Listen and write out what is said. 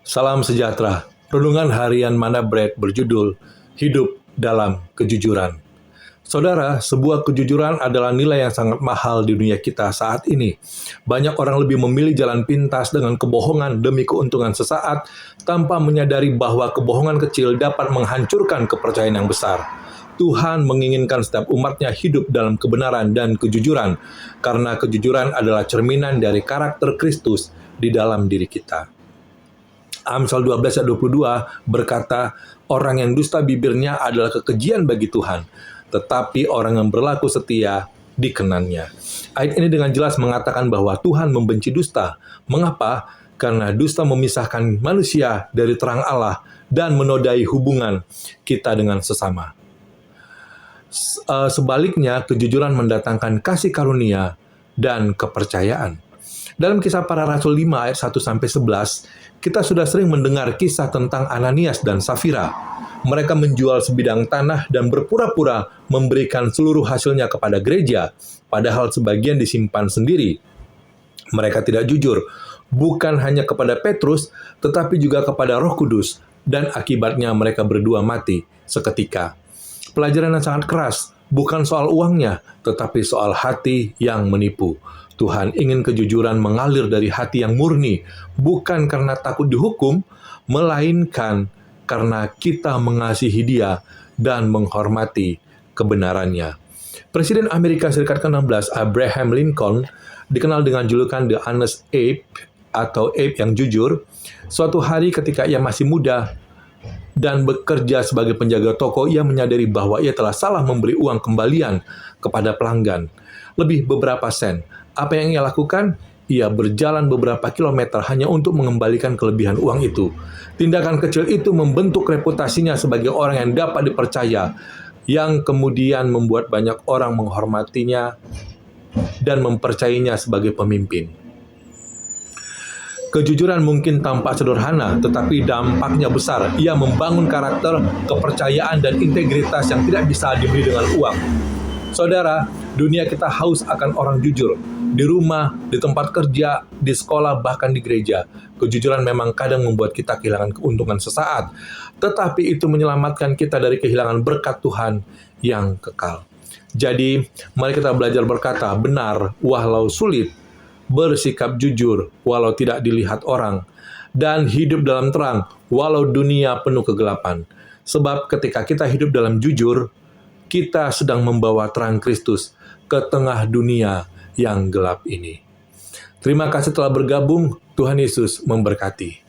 Salam sejahtera. Renungan harian Mana Bread berjudul Hidup dalam Kejujuran. Saudara, sebuah kejujuran adalah nilai yang sangat mahal di dunia kita saat ini. Banyak orang lebih memilih jalan pintas dengan kebohongan demi keuntungan sesaat, tanpa menyadari bahwa kebohongan kecil dapat menghancurkan kepercayaan yang besar. Tuhan menginginkan setiap umatnya hidup dalam kebenaran dan kejujuran, karena kejujuran adalah cerminan dari karakter Kristus di dalam diri kita. Amsal 12 ayat 22 berkata, orang yang dusta bibirnya adalah kekejian bagi Tuhan, tetapi orang yang berlaku setia dikenannya. Ayat ini dengan jelas mengatakan bahwa Tuhan membenci dusta. Mengapa? Karena dusta memisahkan manusia dari terang Allah dan menodai hubungan kita dengan sesama. Sebaliknya, kejujuran mendatangkan kasih karunia dan kepercayaan. Dalam Kisah Para Rasul 5 ayat 1-11, kita sudah sering mendengar kisah tentang Ananias dan Safira. Mereka menjual sebidang tanah dan berpura-pura memberikan seluruh hasilnya kepada gereja, padahal sebagian disimpan sendiri. Mereka tidak jujur, bukan hanya kepada Petrus, tetapi juga kepada Roh Kudus, dan akibatnya mereka berdua mati seketika. Pelajaran yang sangat keras, bukan soal uangnya, tetapi soal hati yang menipu. Tuhan ingin kejujuran mengalir dari hati yang murni, bukan karena takut dihukum, melainkan karena kita mengasihi Dia dan menghormati kebenarannya. Presiden Amerika Serikat ke-16, Abraham Lincoln, dikenal dengan julukan The Honest Abe atau Abe yang jujur. Suatu hari ketika ia masih muda dan bekerja sebagai penjaga toko, ia menyadari bahwa ia telah salah memberi uang kembalian kepada pelanggan, lebih beberapa sen. Apa yang ia lakukan? Ia berjalan beberapa kilometer hanya untuk mengembalikan kelebihan uang itu. Tindakan kecil itu membentuk reputasinya sebagai orang yang dapat dipercaya, yang kemudian membuat banyak orang menghormatinya dan mempercayainya sebagai pemimpin. Kejujuran mungkin tampak sederhana, tetapi dampaknya besar. Ia membangun karakter, kepercayaan, dan integritas yang tidak bisa dibeli dengan uang. Saudara, dunia kita haus akan orang jujur. Di rumah, di tempat kerja, di sekolah, bahkan di gereja. Kejujuran memang kadang membuat kita kehilangan keuntungan sesaat, tetapi itu menyelamatkan kita dari kehilangan berkat Tuhan yang kekal. Jadi, mari kita belajar berkata benar walau sulit, bersikap jujur walau tidak dilihat orang, dan hidup dalam terang walau dunia penuh kegelapan. Sebab ketika kita hidup dalam jujur, kita sedang membawa terang Kristus ke tengah dunia yang gelap ini. Terima kasih telah bergabung. Tuhan Yesus memberkati.